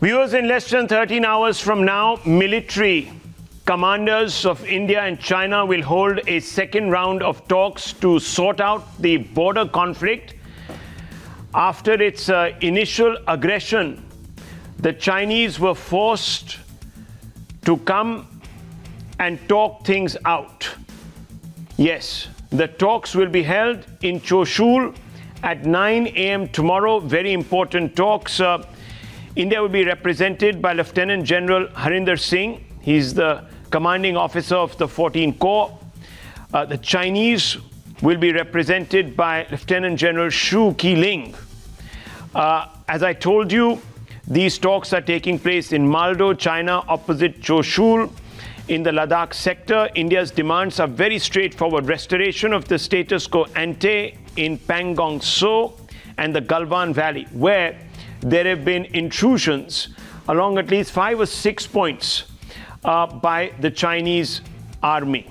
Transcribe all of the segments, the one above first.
Viewers, in less than 13 hours from now, military commanders of India and China will hold a second round of talks to sort out the border conflict. After its initial aggression, the Chinese were forced to come and talk things out. Yes, the talks will be held in Choshul at 9 a.m. tomorrow. Very important talks. India will be represented by Lieutenant General Harinder Singh. He's the commanding officer of the 14th Corps. The Chinese will be represented by Lieutenant General Shu Qiling. As I told you, these talks are taking place in Maldo, China, opposite Choshul. In the Ladakh sector, India's demands are very straightforward. Restoration of the status quo ante in Pangong Tso and the Galwan Valley, where there have been intrusions along at least 5 or 6 points by the Chinese army.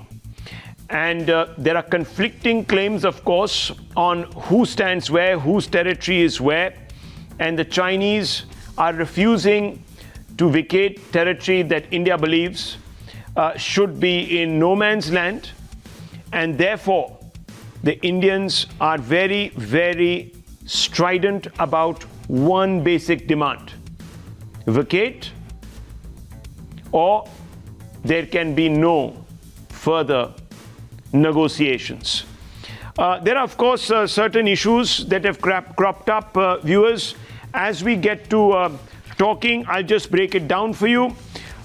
And there are conflicting claims, of course, on who stands where, whose territory is where. And the Chinese are refusing to vacate territory that India believes should be in no man's land. And therefore, the Indians are very, very strident about one basic demand: vacate, or there can be no further negotiations. There are, of course, certain issues that have cropped up, viewers. As we get to talking, I'll just break it down for you.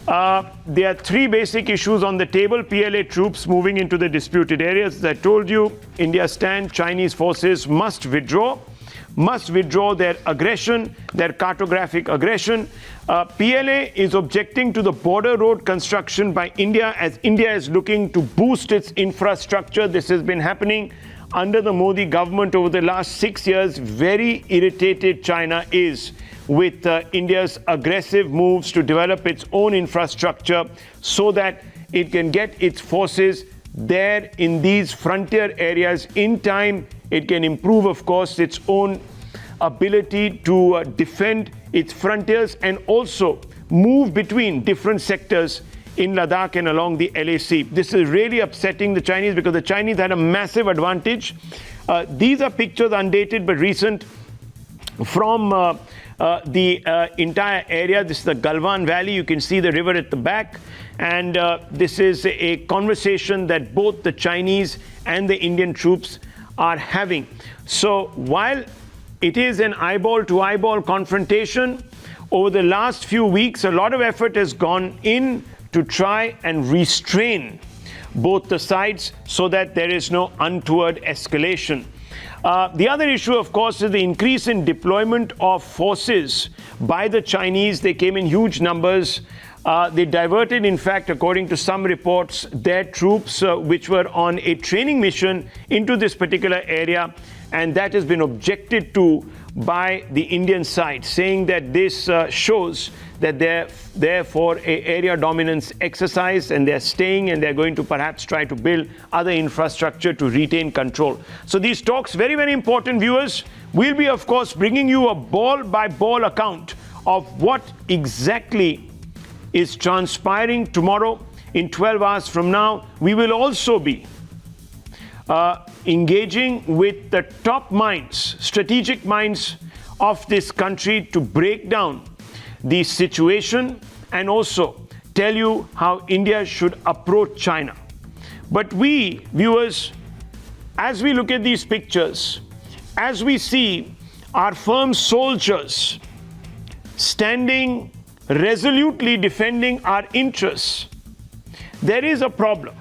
There are 3 basic issues on the table. PLA troops moving into the disputed areas. As I told you, India's stand: Chinese forces must withdraw their aggression, their cartographic aggression. PLA is objecting to the border road construction by India, as India is looking to boost its infrastructure. This has been happening under the Modi government over the last 6 years. Very irritated China is with India's aggressive moves to develop its own infrastructure so that it can get its forces there in these frontier areas. In time, it can improve, of course, its own ability to defend its frontiers and also move between different sectors in Ladakh and along the LAC. This is really upsetting the Chinese because the Chinese had a massive advantage. These are pictures, undated but recent, from the entire area. This is the Galwan Valley. You can see the river at the back. And this is a conversation that both the Chinese and the Indian troops are having. So while it is an eyeball-to-eyeball confrontation, over the last few weeks, a lot of effort has gone in to try and restrain both the sides so that there is no untoward escalation. The other issue, of course, is the increase in deployment of forces by the Chinese. They came in huge numbers. They diverted, in fact, according to some reports, their troops, which were on a training mission, into this particular area. And that has been objected to by the Indian side, saying that this shows that they're there for an area dominance exercise, and they're staying, and they're going to perhaps try to build other infrastructure to retain control. So these talks, very, very important, viewers. We'll be, of course, bringing you a ball-by-ball account of what exactly is transpiring tomorrow. In 12 hours from now, we will also be engaging with the top minds, strategic minds of this country, to break down the situation and also tell you how India should approach China. But we, viewers, as we look at these pictures, as we see our firm soldiers standing resolutely defending our interests, there is a problem.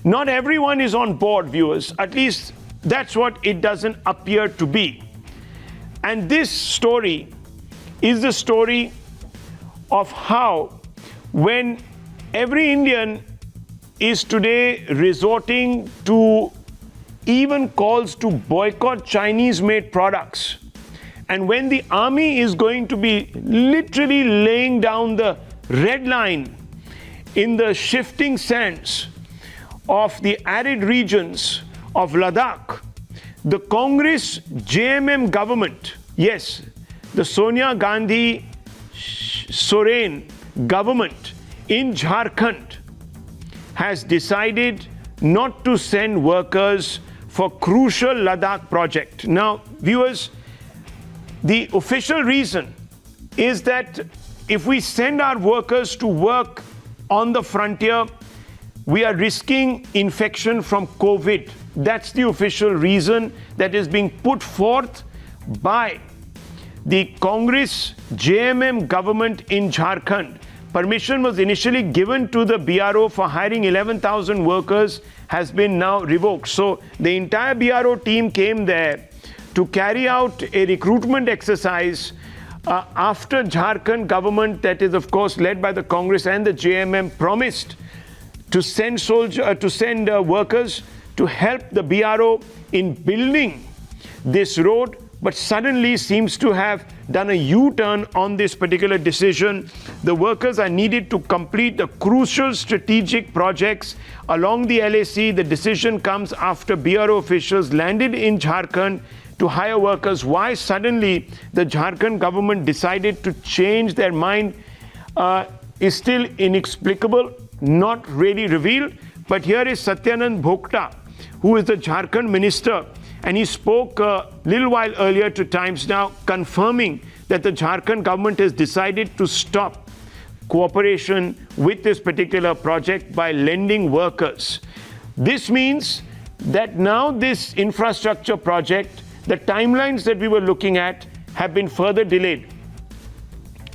Not everyone is on board, viewers. At least that's what it doesn't appear to be. And this story is the story of how, when every Indian is today resorting to even calls to boycott Chinese-made products, and when the army is going to be literally laying down the red line in the shifting sands of the arid regions of Ladakh, the Congress JMM government, yes, the Sonia Gandhi Soren government in Jharkhand has decided not to send workers for crucial Ladakh project. Now, viewers, the official reason is that if we send our workers to work on the frontier, we are risking infection from COVID. That's the official reason that is being put forth by the Congress JMM government in Jharkhand. Permission was initially given to the BRO for hiring 11,000 workers, has been now revoked. So the entire BRO team came there to carry out a recruitment exercise after Jharkhand government, that is of course led by the Congress and the JMM, promised to send workers to help the BRO in building this road, but suddenly seems to have done a U-turn on this particular decision. The workers are needed to complete the crucial strategic projects along the LAC. The decision comes after BRO officials landed in Jharkhand to hire workers. Why suddenly the Jharkhand government decided to change their mind is still inexplicable, not really revealed. But here is Satyanand Bhokta, who is the Jharkhand minister, and he spoke a little while earlier to Times Now, confirming that the Jharkhand government has decided to stop cooperation with this particular project by lending workers. This means that now this infrastructure project, the timelines that we were looking at have been further delayed.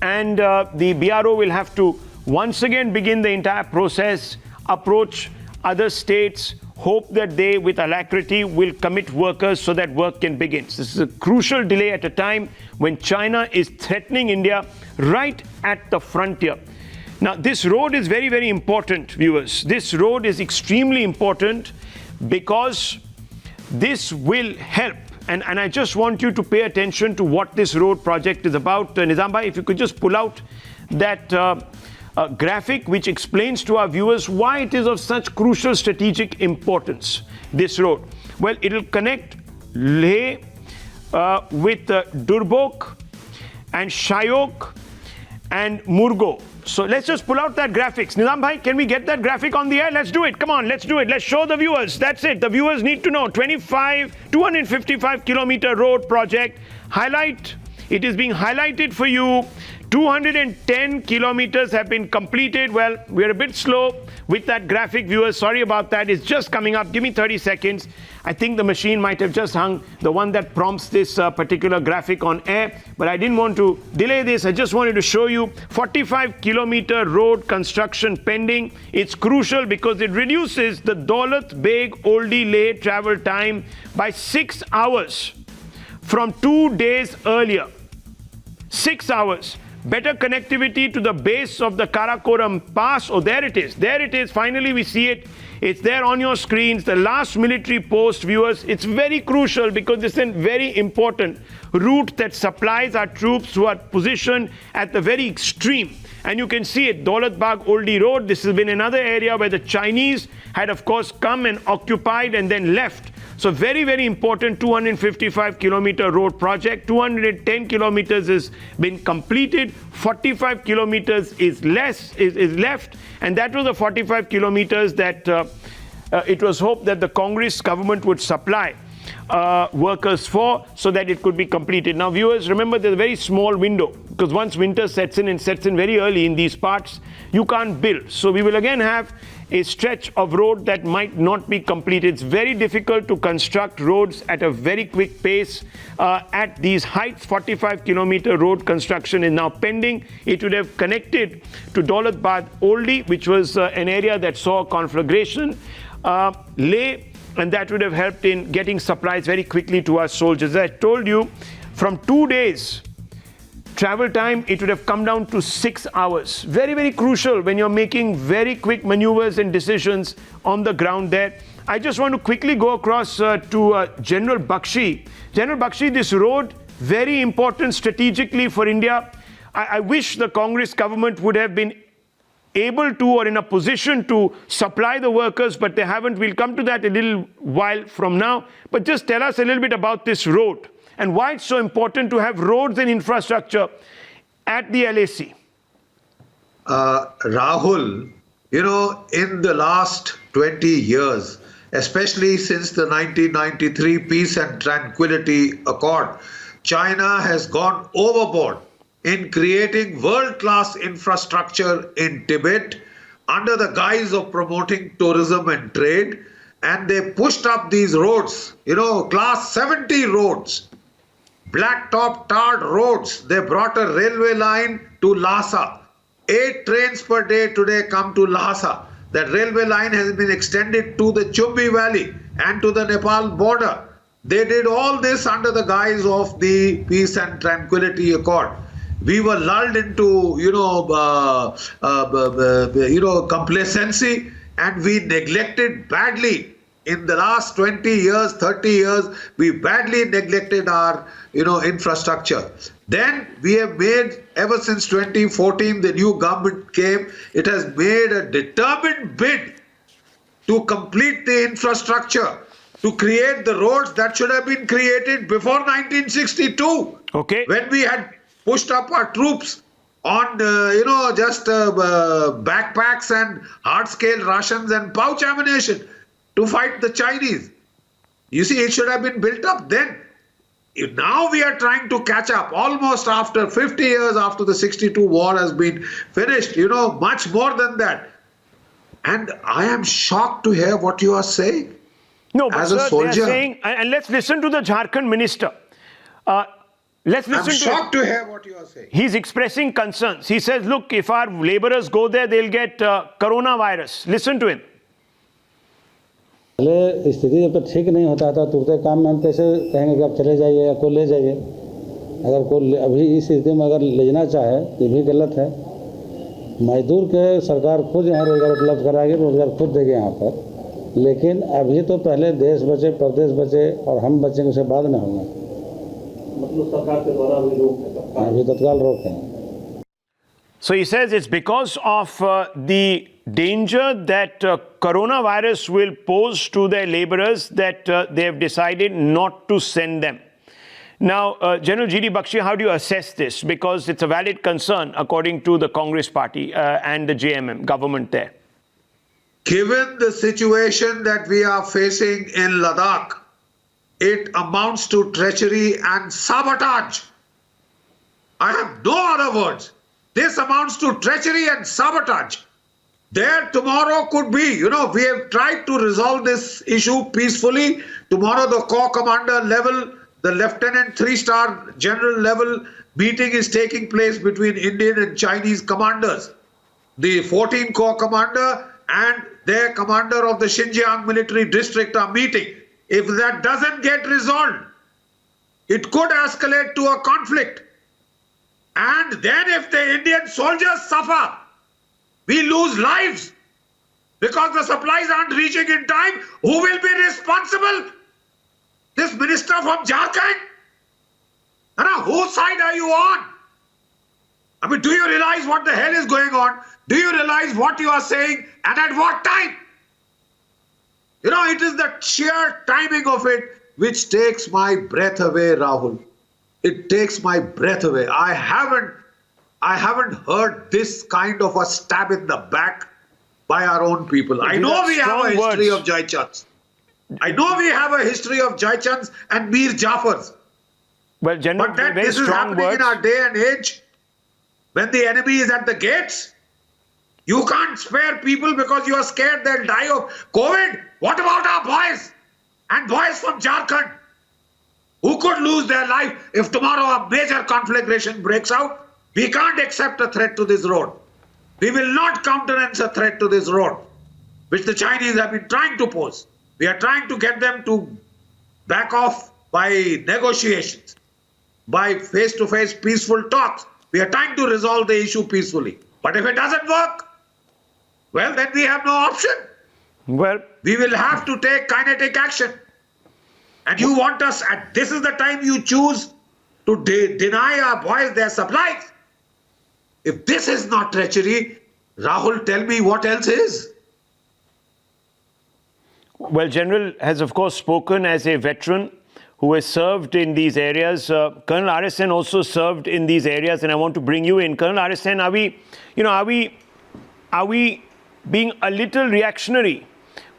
And the BRO will have to once again begin the entire process, approach other states, hope that they, with alacrity, will commit workers so that work can begin. This is a crucial delay at a time when China is threatening India right at the frontier. Now, this road is very, very important, viewers. This road is extremely important because this will help. And I just want you to pay attention to what this road project is about. Nizam bhai, if you could just pull out that graphic which explains to our viewers why it is of such crucial strategic importance, this road. Well, it will connect Leh with Durbok and Shayok and Murgo. So let's just pull out that graphics. Nizam bhai, can we get that graphic on the air? Let's do it. Come on, let's do it. Let's show the viewers. That's it. The viewers need to know. 255 kilometer road project. Highlight. It is being highlighted for you. 210 kilometers have been completed. Well, we're a bit slow with that graphic, viewers. Sorry about that. It's just coming up. Give me 30 seconds. I think the machine might have just hung the one that prompts this particular graphic on air. But I didn't want to delay this. I just wanted to show you 45 kilometer road construction pending. It's crucial because it reduces the Daulat Beg Oldie Leh travel time by 6 hours from 2 days earlier. 6 hours. Better connectivity to the base of the Karakoram Pass. Oh, there it is. There it is. Finally, we see it. It's there on your screens. The last military post, viewers. It's very crucial because this is a very important route that supplies our troops who are positioned at the very extreme. And you can see it, Daulat Bagh Oldie Road. This has been another area where the Chinese had, of course, come and occupied and then left. So very, very important 255 kilometer road project. 210 kilometers has been completed. 45 kilometers is left. And that was the 45 kilometers that it was hoped that the Congress government would supply workers for, so that it could be completed. Now, viewers, remember there's a very small window because once winter sets in and sets in very early in these parts, you can't build. So we will again have a stretch of road that might not be completed. It's very difficult to construct roads at a very quick pace at these heights. 45 kilometer road construction is now pending. It would have connected to Daulat Bagh Oldie, which was an area that saw conflagration, Leh, and that would have helped in getting supplies very quickly to our soldiers. As I told you, from 2 days travel time, it would have come down to 6 hours. Very, very crucial when you're making very quick maneuvers and decisions on the ground there. I just want to quickly go across to General Bakshi. General Bakshi, this road, very important strategically for India. I wish the Congress government would have been able to or in a position to supply the workers, but they haven't. We'll come to that a little while from now. But just tell us a little bit about this road and why it's so important to have roads and infrastructure at the LAC. Rahul, in the last 20 years, especially since the 1993 Peace and Tranquility Accord, China has gone overboard in creating world-class infrastructure in Tibet under the guise of promoting tourism and trade. And they pushed up these roads, class 70 roads, blacktop tarred roads. They brought a railway line to Lhasa. 8 trains per day today come to Lhasa. That railway line has been extended to the Chumbi Valley and to the Nepal border. They did all this under the guise of the Peace and Tranquility Accord. We were lulled into, complacency, and we neglected badly. In the last 20 years, 30 years, we badly neglected our, infrastructure. Then we have made, ever since 2014, the new government came, it has made a determined bid to complete the infrastructure, to create the roads that should have been created before 1962. Okay. When we had pushed up our troops on, backpacks and hard-scale rations and pouch ammunition to fight the Chinese. You see, it should have been built up then. Now we are trying to catch up almost after 50 years after the 62 war has been finished, much more than that. And I am shocked to hear what you are saying. No, but as sir, a soldier. they are saying, and let's listen to the Jharkhand minister. I'm shocked to hear what you are saying. He's expressing concerns. He says, look, if our laborers go there, they'll get coronavirus. Listen to him. पहले स्थिति जब तक ठीक नहीं होता था तुरंत काम में हम कैसे कहेंगे कि आप चले जाइए या कोई ले जाइए अगर कोई अभी इस स्थिति में अगर ले जाना चाहे तो ये भी गलत है मजदूर के सरकार खुद यहाँ रोजगार उपलब्ध कराएगी रोजगार खुद देगी यहाँ पर लेकिन अभी तो पहले देश बचे प्रदेश बचे और हम बचेंगे उसके बाद में होगा मतलब सरकार के द्वारा अभी रोक है अभी तत्काल रोक है. So he says it's because of the danger that coronavirus will pose to their laborers that they have decided not to send them. Now, General G.D. Bakshi, how do you assess this? Because it's a valid concern according to the Congress party and the JMM government there. Given the situation that we are facing in Ladakh, it amounts to treachery and sabotage. I have no other words. This amounts to treachery and sabotage. There tomorrow could be, we have tried to resolve this issue peacefully. Tomorrow the corps commander level, the lieutenant 3-star general level meeting is taking place between Indian and Chinese commanders. The 14 corps commander and their commander of the Xinjiang military district are meeting. If that doesn't get resolved, it could escalate to a conflict. And then if the Indian soldiers suffer, we lose lives because the supplies aren't reaching in time. Who will be responsible? This minister from Jharkhand? Whose side are you on? I mean, do you realize what the hell is going on? Do you realize what you are saying and at what time? It is the sheer timing of it which takes my breath away, Rahul. It takes my breath away. I haven't heard this kind of a stab in the back by our own people. I know we have a history of Jaichans. I know we have a history of Jaichans and Mir Jafars. Well, General, but that this is happening in our day and age, when the enemy is at the gates, you can't spare people because you are scared they'll die of COVID. What about our boys and boys from Jharkhand who could lose their life if tomorrow a major conflagration breaks out? We can't accept a threat to this road. We will not countenance a threat to this road, which the Chinese have been trying to pose. We are trying to get them to back off by negotiations, by face-to-face peaceful talks. We are trying to resolve the issue peacefully. But if it doesn't work, well, then we have no option. Well, we will have to take kinetic action. And you want us, at this is the time you choose to deny our boys their supplies. If this is not treachery, Rahul, tell me what else is. Well, General has, of course, spoken as a veteran who has served in these areas. Colonel RSN also served in these areas, and I want to bring you in. Colonel RSN, are we being a little reactionary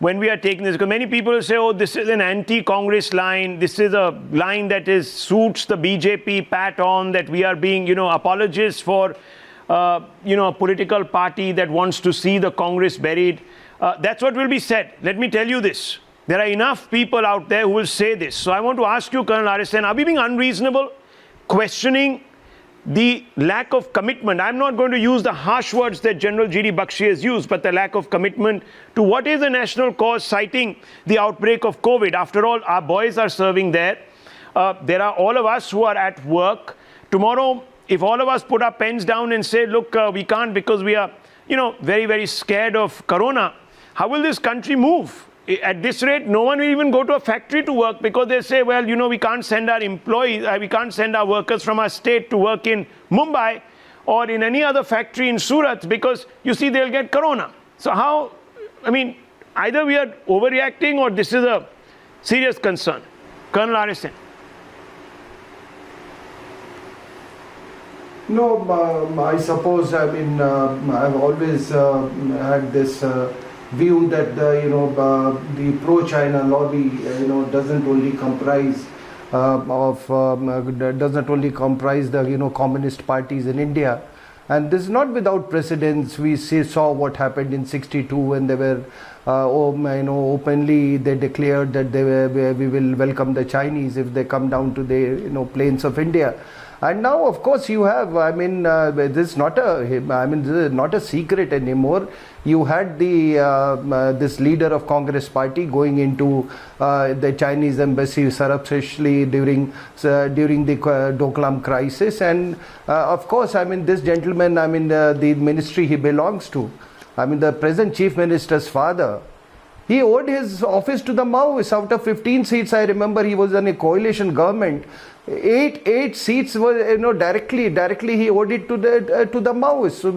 when we are taking this? Because many people say, oh, this is an anti-Congress line. This is a line that suits the BJP pat on, that we are being, apologists for, a political party that wants to see the Congress buried. That's what will be said. Let me tell you this. There are enough people out there who will say this. So I want to ask you, Colonel RSN, are we being unreasonable, questioning the lack of commitment? I'm not going to use the harsh words that General G.D. Bakshi has used, but the lack of commitment to what is a national cause, citing the outbreak of COVID. After all, our boys are serving there. There are all of us who are at work. Tomorrow, if all of us put our pens down and say, look, we can't because we are, very, very scared of corona, how will this country move? At this rate, no one will even go to a factory to work because they say, well, we can't send our employees, we can't send our workers from our state to work in Mumbai or in any other factory in Surat because, they'll get corona. So how, either we are overreacting or this is a serious concern. Colonel RSN. No, I suppose, I've always had this view that the pro-China lobby doesn't only comprise the communist parties in India, and this is not without precedence. We saw what happened in '62 when they were openly they declared that we will welcome the Chinese if they come down to the plains of India. And now, of course, you have, this is not a secret anymore. You had this leader of Congress party going into the Chinese embassy surreptitiously during the Doklam crisis. And of course, this gentleman, the ministry he belongs to, the present chief minister's father, he owed his office to the Maoists. Out of 15 seats, I remember he was in a coalition government. Eight seats were directly he owed it to the Maoists. So,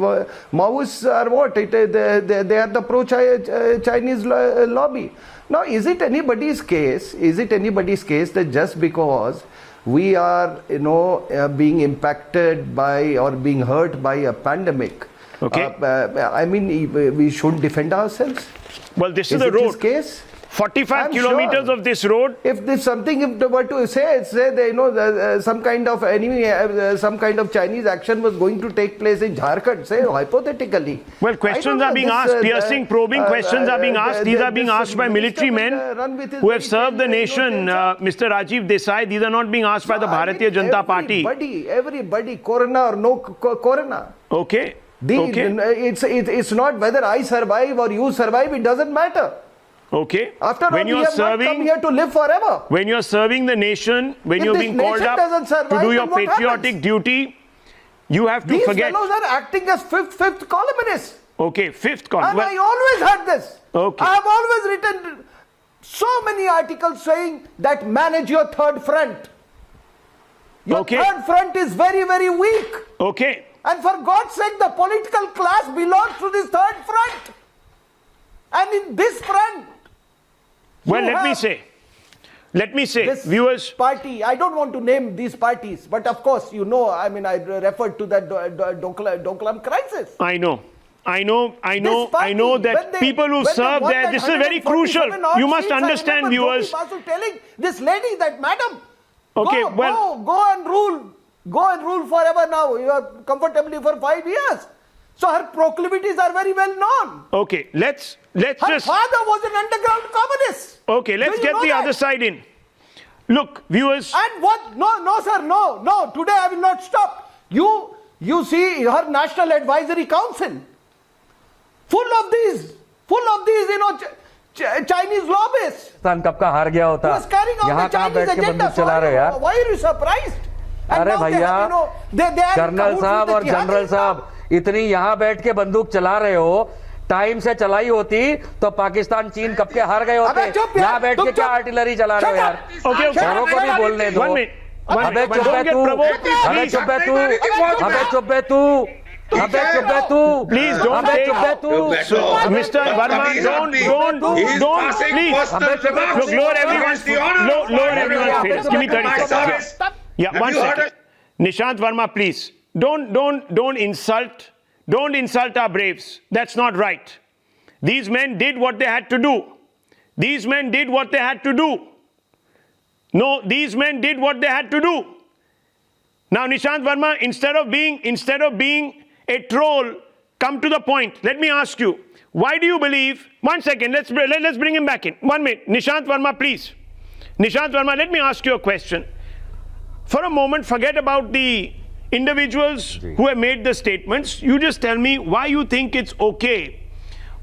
Maoists are what? They are the pro-Chinese lobby. Now, is it anybody's case? That just because we are being impacted by or being hurt by a pandemic, we should defend ourselves? Well, this is the road. This case? 45 kilometers of this road. If they were to say some kind of enemy, some kind of Chinese action was going to take place in Jharkhand, say hypothetically. Well, questions are being asked, piercing, probing questions are being asked. These are being asked by military men who have served the nation. Mr. Rajiv Desai, these are not being asked by the Bharatiya Janata Party. Everybody, corona or no corona. Okay. It's not whether I survive or you survive, it doesn't matter. Okay. After all, we have not come here to live forever. When you're serving the nation, when you're being called up to do your patriotic duty, you have to forget. These fellows are acting as fifth columnists. Okay, fifth column. And I always had this. Okay. I have always written so many articles saying that manage your third front. Your third front is very, very weak. Okay. And for God's sake, the political class belongs to this third front. And in this front, well, let me say, this viewers. Party, I don't want to name these parties, but of course, I referred to that Doklam crisis. I know that people who serve there, this is very crucial. You must understand, viewers. Telling this lady that, madam, okay, go and rule forever now. You are comfortably for 5 years. So her proclivities are very well known. Okay, let's her father was an underground communist. Okay, let's get the other side in. Look, viewers. And what? No, sir, no. Today I will not stop. You see her National Advisory Council full of these, Chinese lobbyists. कब का हार गया होता? यहाँ कहाँ बैठ के बंदूक चला रहे यार? Why are you surprised? अरे भैया, कर्नल साहब और जनरल साहब इतनी यहाँ बैठ के बंदूक चला रहे हो, टाइम से चलाई होती तो पाकिस्तान चीन कब के हार गए होते। यहाँ बैठ के क्या आर्टिलरी चला रहे हो यार? औरों को भी बोलने दो। अबे चुप है तू, अबे चुप है तू, Please don't अबे take. चुप है तू, Mr. Verma, don't, please. Look, lower everyone's feelings. Give me 30 seconds. Yeah, one second. Nishant Verma, please. Don't insult our braves. That's not right. These men did what they had to do. These men did what they had to do. No, these men did what they had to do. Now, Nishant Verma, instead of being a troll, come to the point. Let me ask you, why do you believe? One second, let's bring him back in. 1 minute. Nishant Verma, please. Nishant Verma, let me ask you a question. For a moment, forget about the individuals who have made the statements. You just tell me why you think it's okay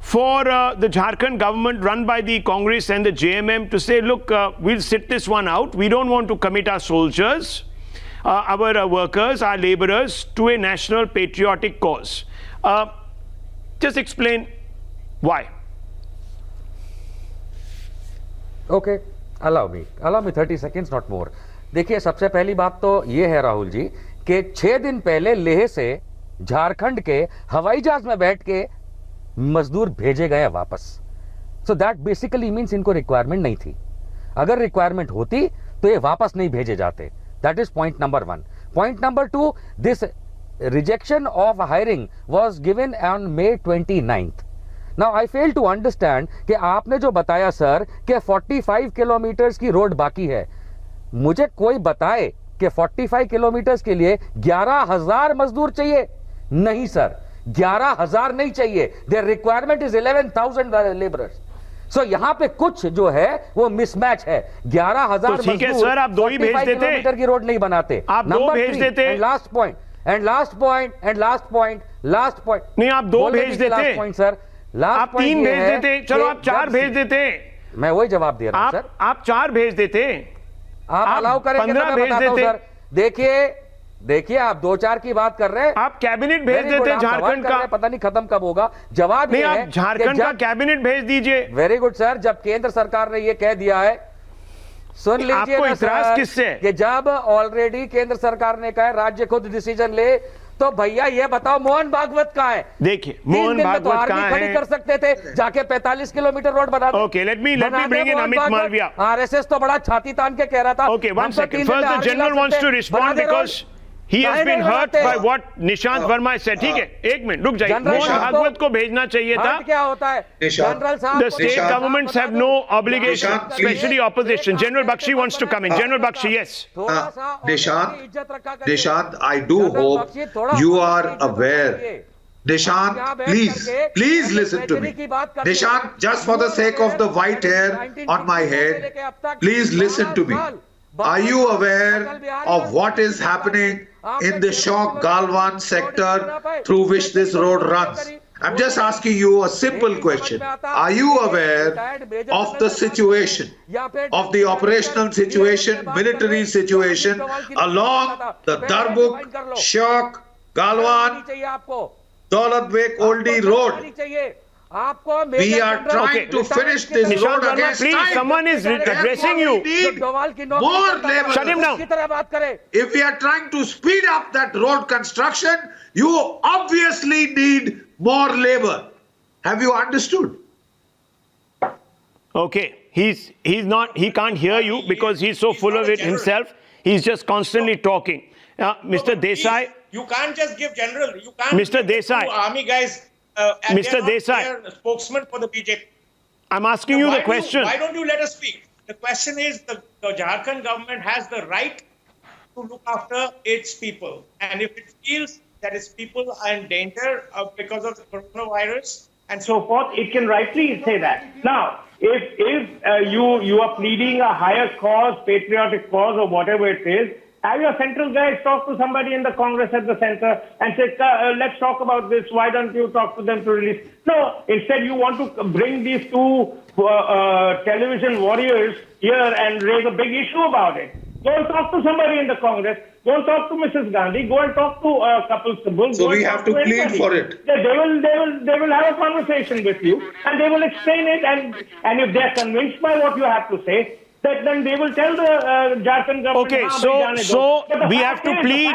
for the Jharkhand government run by the Congress and the JMM to say, look, we'll sit this one out. We don't want to commit our soldiers, our workers, our laborers to a national patriotic cause. Just explain why. Okay, allow me 30 seconds, not more. देखिए, सबसे पहली बात तो ये है राहुल जी कि 6 दिन पहले लेह से झारखंड के हवाई जहाज में बैठ के मजदूर भेजे गए वापस. सो दैट बेसिकली मीन्स इनको रिक्वायरमेंट नहीं थी. अगर रिक्वायरमेंट होती तो ये वापस नहीं भेजे जाते. That is point number 1. Point number 2, this rejection of hiring was given on May 29th. Now I fail to understand कि आपने जो बताया सर कि 45 किलोमीटर्स की रोड बाकी है, मुझे कोई बताए कि 45 किलोमीटर्स के लिए 11,000 मजदूर चाहिए. नहीं सर, 11,000 नहीं चाहिए. There requirement is 11,000 labourers. So यहाँ पे कुछ जो है वो मिसमैच है. 11,000 तो ठीक है सर, आप 2 ही भेज देते, किलोमीटर की रोड नहीं बनाते. आप 2 भेज देते. लास्ट पॉइंट नहीं, आप 2 भेज देते. पॉइंट सर, आप 3 भेज देते. चलो आप 4 भेज देते. मैं वही जवाब दे रहा हूं सर. आप 4 भेज देते. आप अलाउ करेंगे तो मैं बताता हूं सर. देखिए आप 2-4 की बात कर रहे हैं. आप कैबिनेट भेज देते झारखंड का. पता नहीं खत्म कब होगा. जवाब नहीं, ये है आप झारखंड का कैबिनेट भेज दीजिए. Very good sir. जब केंद्र सरकार ने ये कह दिया है, सुन लीजिए आपको ना इतराज सर, किससे? कि जब ऑलरेडी केंद्र सरकार ने कहा राज्य खुद डिसीजन ले, तो भैया ये बताओ मोहन भागवत कहाँ है? देखिए, मोहन भागवत कहाँ है? कर सकते थे जाके 45 किलोमीटर रोड बना दे. Okay, let me bring in Amit Malviya. RSS तो बड़ा छाती तान के कह रहा था. Okay, one second. First the general wants to respond because he has been hurt by what Nishant Verma said. ठीक है, 1 मिनट रुक जाइए. मोहन भागवत को भेजना चाहिए था. क्या होता है जनरल साहब? The state governments have no obligation, especially opposition. General Bakshi wants to come in. General Bakshi, yes. Nishant, I do hope you are aware. Nishant, please listen to me. Nishant, just for the sake of the white hair on my head, please listen to me. Are you aware of what is happening in the Shok Galwan sector through which this road runs? I'm just asking you a simple question. Are you aware of the situation, of the operational situation, military situation along the Darbuk, Shok, Galwan, Daulat Beg Oldie road? We are trying to finish this road against please, time. someone is addressing you. More labor. Shut him down. If we are trying to speed up that road construction, you obviously need more labor. Have you understood? Okay, he can't hear you because he's so full of it himself. He's just constantly talking. Mr. Desai. You can't just give general. You can't. Mr. Desai. Army guys. Mr. Desai. Spokesman for the BJP. I'm asking you the question. Why don't you let us speak? The question is the Jharkhand government has the right to look after its people. And if it feels that its people are in danger because of the coronavirus and so forth, it can rightly say that. Now, if you are pleading a higher cause, patriotic cause or whatever it is, have your central guys talk to somebody in the Congress at the center and say, let's talk about this. Why don't you talk to them to release? No, instead you want to bring these two television warriors here and raise a big issue about it. Go and talk to somebody in the Congress. Go and talk to Mrs. Gandhi. Go and talk to Kapil Sibal. So we have to plead for it. They will have a conversation with you and they will explain it. And if they are convinced by what you have to say, then they will tell the Jharkhand government. Okay, so we have to plead.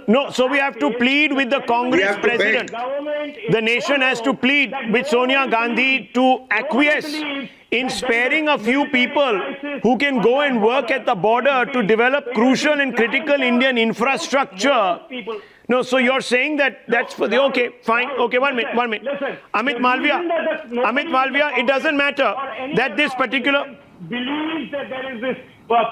No, so we have to plead with the Congress president. The nation has to plead with Sonia Gandhi to acquiesce in sparing a few people who can go and work at the border to develop crucial and critical Indian infrastructure. No, so you're saying that that's for the, okay, fine, okay, one minute. Amit Malviya, it doesn't matter that this particular... believes that there is this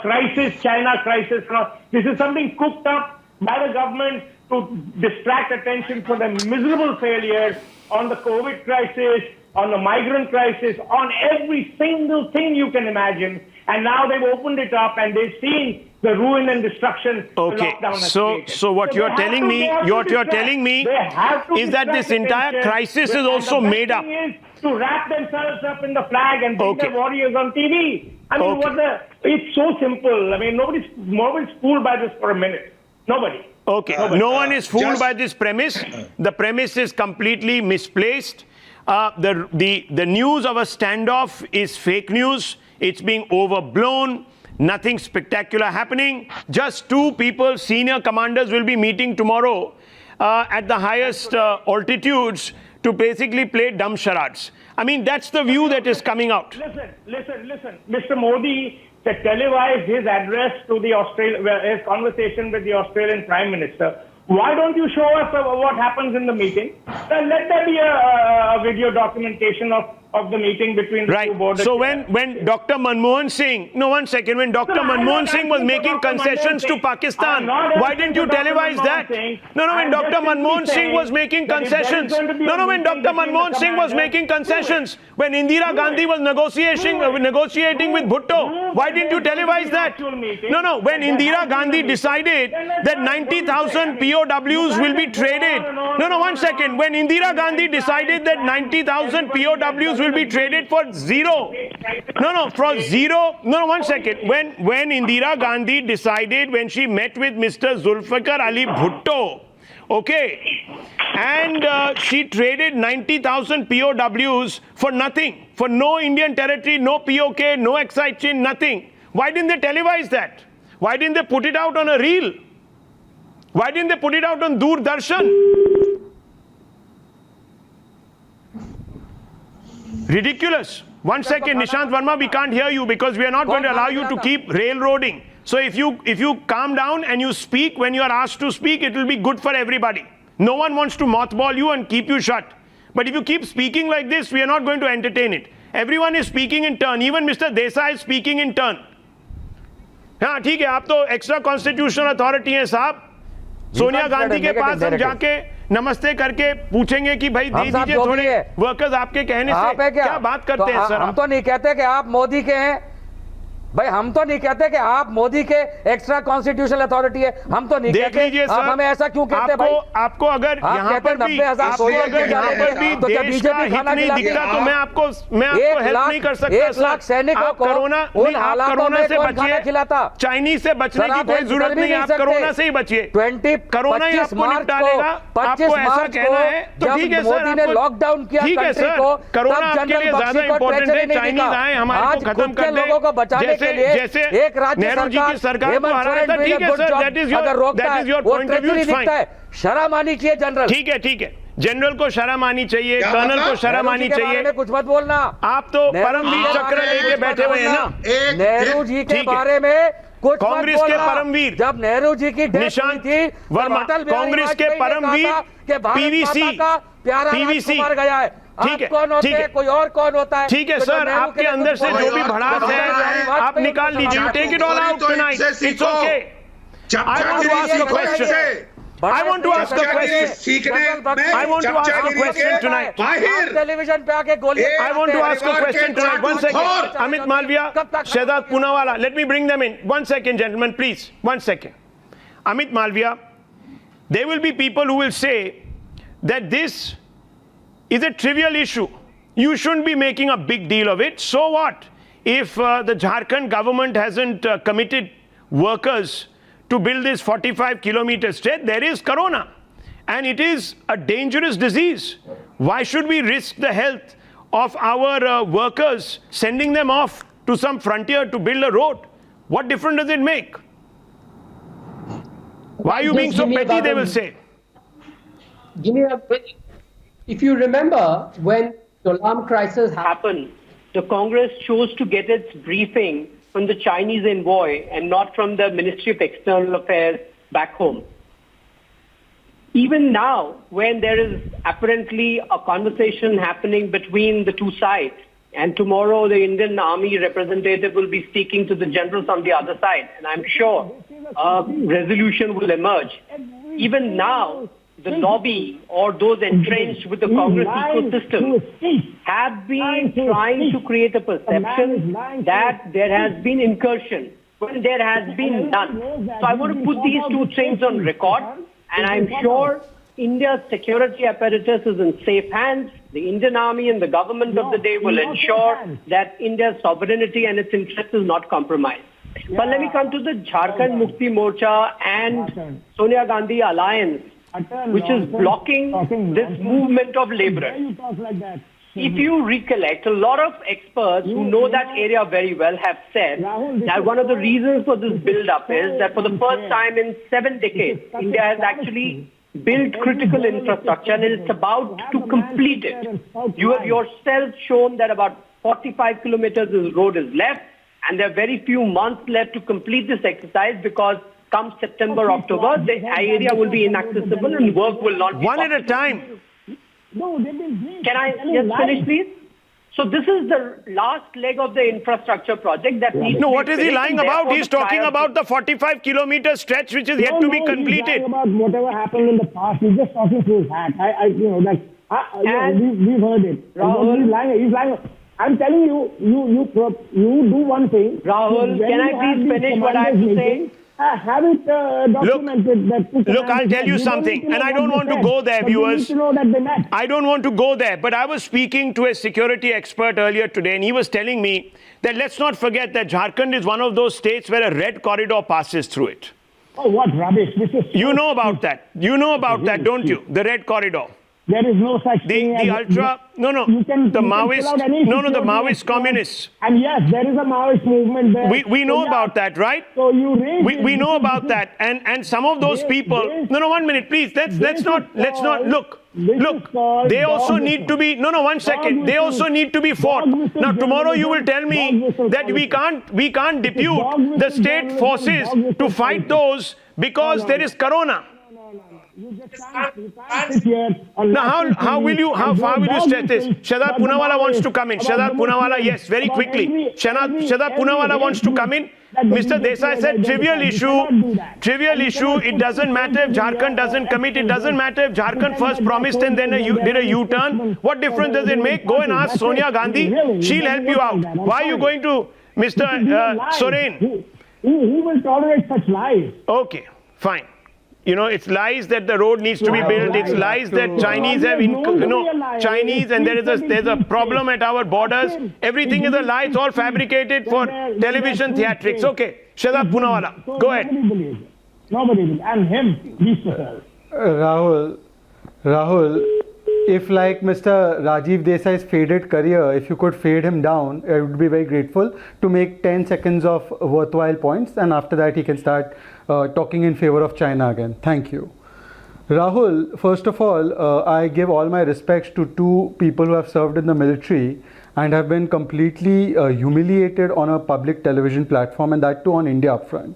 crisis, China crisis. This is something cooked up by the government to distract attention from the miserable failures on the COVID crisis, on the migrant crisis, on every single thing you can imagine. And now they've opened it up and they've seen the ruin and destruction. Okay, so what you're telling me is that this entire crisis is also made up. To wrap themselves up in the flag and bring the warriors on TV. I mean, it's so simple. I mean, nobody's fooled by this for a minute. Nobody. Okay, no one is fooled by this premise. The premise is completely misplaced. The news of a standoff is fake news. It's being overblown. Nothing spectacular happening. Just two people, senior commanders, will be meeting tomorrow at the highest altitudes to basically play dumb charades. I mean, that's the view that is coming out. Listen. Mr. Modi televised his address to his conversation with the Australian Prime Minister. Why don't you show us what happens in the meeting? Let there be a video documentation of the meeting between the two borders. So when Dr. Manmohan Singh, when Dr. Manmohan Singh was making concessions to Pakistan, why didn't you televise that? When Dr. Manmohan Singh was making concessions. When Dr. Manmohan Singh was making concessions, when Indira Gandhi was negotiating with Bhutto, why didn't you televise that? When Indira Gandhi decided that 90,000 POWs will be traded. When Indira Gandhi decided that 90,000 POWs will be traded for zero. For zero. When Indira Gandhi decided, when she met with Mr. Zulfikar Ali Bhutto, and she traded 90,000 POWs for nothing, for no Indian territory, no POK, no excise chain, nothing. Why didn't they televise that? Why didn't they put it out on a reel? Why didn't they put it out on Doordarshan? Ridiculous. 1 second, Nishant Verma, we can't hear you because we are not going to allow you to keep railroading. So if you calm down and you speak when you are asked to speak, it will be good for everybody. No one wants to mothball you and keep you shut. But if you keep speaking like this, we are not going to entertain it. Everyone is speaking in turn. Even Mr. Desai is speaking in turn. हाँ ठीक है, आप तो extra constitutional authority हैं साहब. सोनिया गांधी के पास हम जाके नमस्ते करके पूछेंगे कि भाई दे दीजिए थोड़े वर्कर्स आपके कहने से. क्या बात करते हैं सर? हम तो नहीं कहते कि आप मोदी के हैं भाई, हम तो नहीं कहते कि आप मोदी के एक्स्ट्रा कॉन्स्टिट्यूशनल अथॉरिटी है. हम तो नहीं कहते. आप हमें ऐसा क्यों कहते भाई? आपको अगर यहाँ पर भी देश का हित नहीं दिखता तो मैं आपको हेल्प नहीं कर सकता. 1 लाख सैनिकों को उन हालातों में कौन खाना खिलाता? चाइनीज से बचने की कोई जरूरत नहीं है. आप कोरोना से ही बचिए. 25 मार्च को जब मोदी ने लॉकडाउन किया कंट्री को, कोरोना आपके लिए ज्यादा इंपॉर्टेंट है. चाइनीज आए हमारे को खत्म कर लोगों को बचाने जैसे एक नेहरू जी की सरकार को हराया था. ठीक है sir, that is your point of view. Fine, शर्म आनी चाहिए जनरल. ठीक है. जनरल को शर्म आनी चाहिए, कर्नल को शर्म आनी चाहिए. कुछ मत बोलना. आप तो परमवीर चक्र लेके बैठे हुए हैं ना. नेहरू जी के बारे में कुछ कांग्रेस के परमवीर, जब नेहरू जी की निशांत वर्मा, कांग्रेस के परमवीर पीवीसी मर गया है. ठीक है, कौन होते हैं? कोई और कौन होता है? ठीक है सर, आपके अंदर से जो भी भड़ास है आप निकाल लीजिए. You take it all out tonight. It's okay. I want to ask a question. I want to ask a question. I want to ask a question tonight. Television पे आके गोली. I want to ask a question tonight. 1 second. Amit Malviya, Shehzad Poonawala. Let me bring them in. 1 second, gentlemen, please. 1 second. Amit Malviya, there will be people who will say that this is a trivial issue. You shouldn't be making a big deal of it. So what? If the Jharkhand government hasn't committed workers to build this 45-kilometer stretch, there is corona. And it is a dangerous disease. Why should we risk the health of our workers, sending them off to some frontier to build a road. What difference does it make? Why are you being so petty, they will say. If you remember, when the Doklam crisis happened, the Congress chose to get its briefing from the Chinese envoy and not from the Ministry of External Affairs back home. Even now, when there is apparently a conversation happening between the two sides, and tomorrow the Indian Army representative will be speaking to the generals on the other side, and I'm sure a resolution will emerge. Even now, the lobby or those entrenched with the Congress ecosystem have been trying to create a perception that there has been incursion when there has been none. So I want to put these two things on record, and I'm sure India's security apparatus is in safe hands. The Indian Army and the government of the day will ensure that India's sovereignty and its interest is not compromised. But let me come to the Jharkhand Mukti Morcha and Sonia Gandhi alliance, which is blocking this movement of laborers. If you recollect, a lot of experts who know that area very well have said that one of the reasons for this build-up is that for the first time in 7 decades, India has actually built critical infrastructure and it's about to complete it. You have yourself shown that about 45 kilometers of this road is left, and there are very few months left to complete this exercise because come September, October, the area will be inaccessible and work will not be One possible. at a time. Can I just finish, please? So this is the last leg of the infrastructure project that needs No, to what be is he finished, lying and about? therefore He's the talking priority- about the 45-kilometer stretch which is yet to be completed. He's about whatever happened in the past. He's just talking through his hat. We've heard it. Rahul, He's lying. I'm telling you, you do one thing. Rahul, When can I you have please these finish what I have to commanders say? meeting, have it documented. Look, I'll tell you something, and I don't want to go there, viewers. You need to know that they met. I don't want to go there, but I was speaking to a security expert earlier today, and he was telling me that let's not forget that Jharkhand is one of those states where a red corridor passes through it. Oh, what rubbish! This is You know about that. You know about that, don't you? The red corridor. There is no such The thing as ultra, no, the the pull Maoist, out any no, the security Maoist expert. communists. And yes, there is a Maoist movement there. We know So, yeah, about that, right? So you raise We know about that, and some of those people. No, 1 minute, please. Let's not look. They also need to be. No, 1 second. They also need to be fought. Now tomorrow you will tell me that we can't depute the state forces to fight those because there is corona. Now, how far will you stretch this? Shahzad Poonawalla wants to come in. Shahzad Poonawalla, yes, very quickly. Shahzad Poonawalla wants to come in. Mr. Desai said, trivial issue, it doesn't matter if Jharkhand doesn't commit, it doesn't matter if Jharkhand first promised and then did a U-turn. What difference does it make? Go and ask Sonia Gandhi, she'll help you out. Why are you going to Mr. Soren? Who will tolerate such lies? Okay, fine. You know, it's lies that the road needs to be built. It's lies that Chinese have, Chinese, and there's a problem at our borders. Everything is a lie. It's all fabricated for television theatrics. Okay, Shahzad Poonawalla, go ahead. Nobody believes. And him, least of all. Rahul, if like Mr. Rajiv Desai's faded career, if you could fade him down, I would be very grateful to make 10 seconds of worthwhile points, and after that he can start talking in favor of China again. Thank you. Rahul, first of all, I give all my respects to two people who have served in the military and have been completely humiliated on a public television platform, and that too on India Upfront.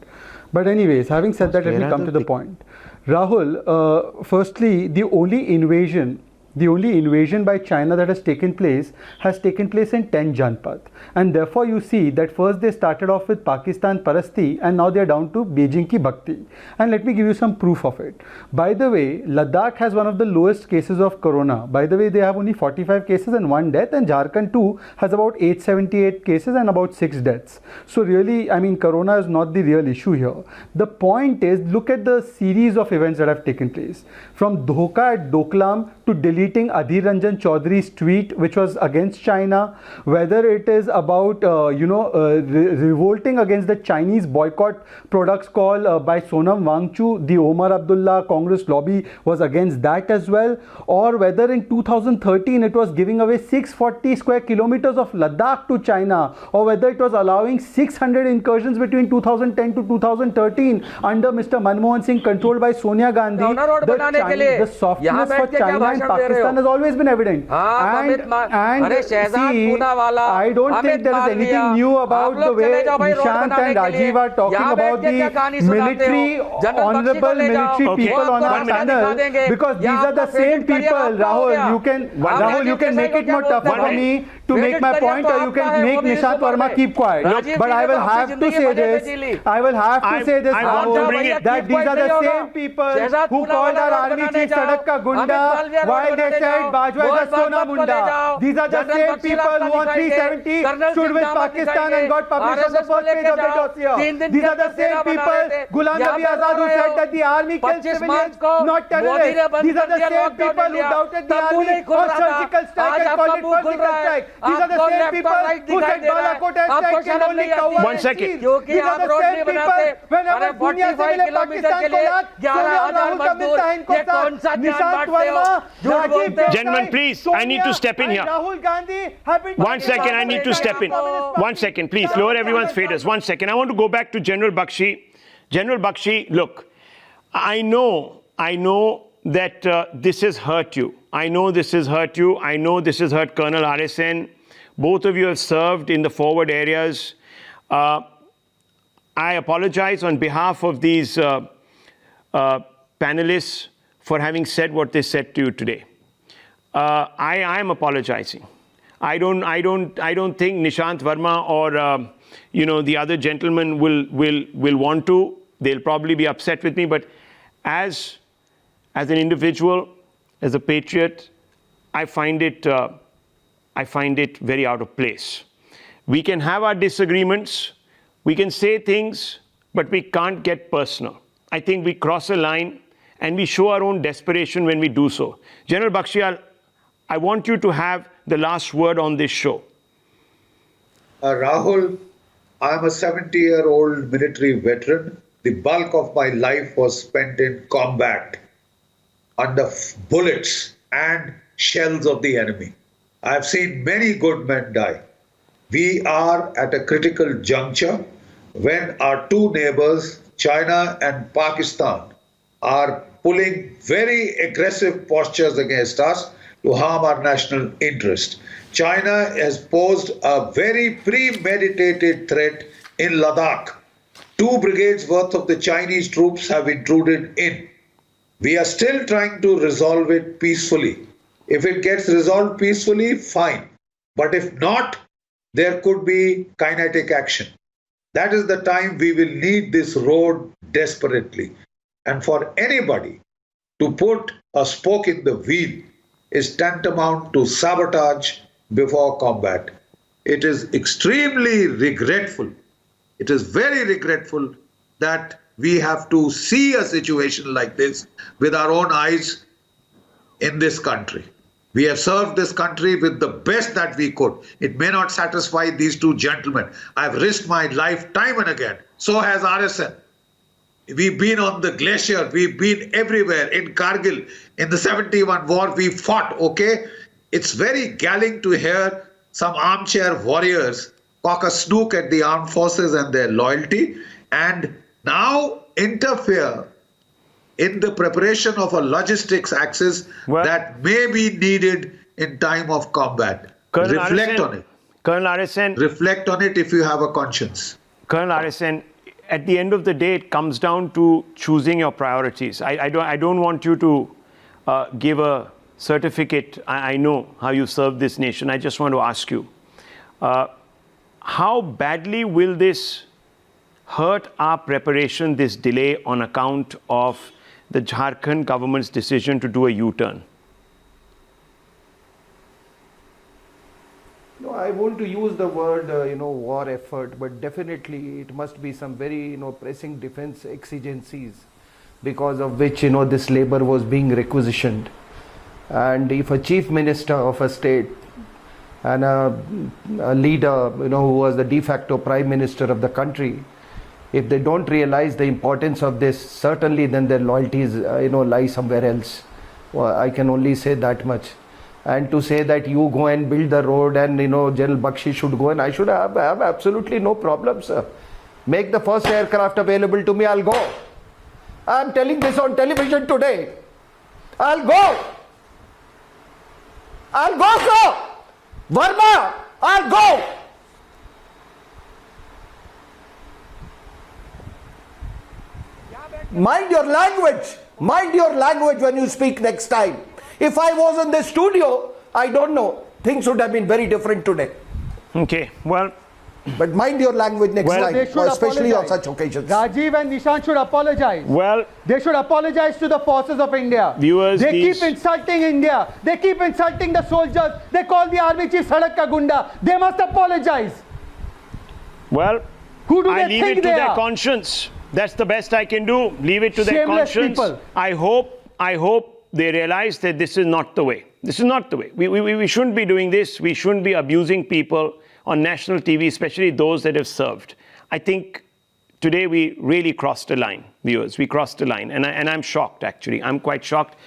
But anyways, having said that, let me come to the point. Rahul, firstly, the only invasion by China that has taken place in 10 Janpath. And therefore you see that first they started off with Pakistan Parasti and now they are down to Beijing Ki Bhakti. And let me give you some proof of it. By the way, Ladakh has one of the lowest cases of corona. By the way, they have only 45 cases and 1 death, and Jharkhand too has about 878 cases and about 6 deaths. So really, I mean, corona is not the real issue here. The point is, look at the series of events that have taken place. From Dhoka at Doklam to Delhi deleting Adhir Ranjan Chaudhary's tweet which was against China, whether it is about revolting against the Chinese boycott protocols call by Sonam Wangchu, the Omar Abdullah Congress lobby was against that as well, or whether in 2013 it was giving away 640 square kilometers of Ladakh to China, or whether it was allowing 600 incursions between 2010 to 2013 under Mr. Manmohan Singh, controlled by Sonia Gandhi. The softness for China and Pakistan has always been evident. And see, I don't think there is anything new about the way Nishant and Rajiv are talking about the military, honorable military people on our panel, because these are the same people. Rahul, you can make it more tougher for me to make my point, or you can make Nishant Verma keep quiet. But I will have to say this. I will have to say this, Rahul, that these are the same people who called our army chief Sadak ka Gunda while they said Bajwa is a Sona Munda. These are the same people who on 370 stood with Pakistan and got published on the first page of the dossier. These are the same people, Ghulam Nabi Azad, who said that the army kills civilians, not terrorists. These are the same people who doubted the army on surgical strike and called it surgical strike. These are the same people who said Balakot airstrike can only cover. 1 second. These are the same people whenever दुनिया से मिले पाकिस्तान को लाख, सोनिया और राहुल का मिलता है इनको साथ, Nishant Verma, Rajiv Desai, Gentlemen, please, I need to step in here. Rahul Gandhi have been 1 second, I need to step in. 1 second, please, lower everyone's faders. 1 second. I want to go back to General Bakshi. General Bakshi, look, I know that this has hurt you. I know this has hurt you. I know this has hurt Colonel RSN. Both of you have served in the forward areas. I apologize on behalf of these panelists for having said what they said to you today. I am apologizing. I don't think Nishant Verma or the other gentlemen will want to. They'll probably be upset with me. But as an individual, as a patriot, I find it very out of place. We can have our disagreements. We can say things, but we can't get personal. I think we cross a line and we show our own desperation when we do so. General Bakshi, I want you to have the last word on this show. Rahul, I'm a 70-year-old military veteran. The bulk of my life was spent in combat under bullets and shells of the enemy. I've seen many good men die. We are at a critical juncture when our two neighbors, China and Pakistan, are pulling very aggressive postures against us to harm our national interest. China has posed a very premeditated threat in Ladakh. 2 brigades worth of the Chinese troops have intruded in. We are still trying to resolve it peacefully. If it gets resolved peacefully, fine. But if not, there could be kinetic action. That is the time we will need this road desperately. And for anybody to put a spoke in the wheel is tantamount to sabotage before combat. It is extremely regretful. It is very regretful that we have to see a situation like this with our own eyes in this country. We have served this country with the best that we could. It may not satisfy these two gentlemen. I've risked my life time and again. So has RSN. We've been on the glacier. We've been everywhere. In Kargil, in the 71 war, we fought, okay? It's very galling to hear some armchair warriors cock a snook at the armed forces and their loyalty, and now interfere in the preparation of a logistics axis that may be needed in time of combat. Reflect on it. Colonel RSN. Reflect on it if you have a conscience. Colonel RSN, at the end of the day, it comes down to choosing your priorities. I don't want you to give a certificate. I know how you serve this nation. I just want to ask you, how badly will this hurt our preparation, this delay on account of the Jharkhand government's decision to do a U-turn? No, I want to use the word, war effort, but definitely it must be some very, pressing defense exigencies because of which, this labor was being requisitioned. And if a chief minister of a state and a leader, who was the de facto prime minister of the country, if they don't realize the importance of this, certainly then their loyalties, lie somewhere else. Well, I can only say that much. And to say that you go and build the road and, General Bakshi should go, and I should have absolutely no problem, sir. Make the first aircraft available to me, I'll go. I'm telling this on television today. I'll go. I'll go, sir. Verma, I'll go. Mind your language. Mind your language when you speak next time. If I was in the studio, I don't know. Things would have been very different today. Okay, well. But mind your language next time, especially on such occasions. Rajiv and Nishant should apologize. Well, they should apologize to the forces of India. Viewers, they keep insulting India. They keep insulting the soldiers. They call the army chief Sadak ka Gunda. They must apologize. Well, who do I they leave think it to they their are? conscience. That's the best I can do. Leave it to their Shameless conscience. people. I hope they realize that this is not the way. This is not the way. We shouldn't be doing this. We shouldn't be abusing people on national TV, especially those that have served. I think today we really crossed a line, viewers. We crossed a line. And I'm shocked, actually. I'm quite shocked.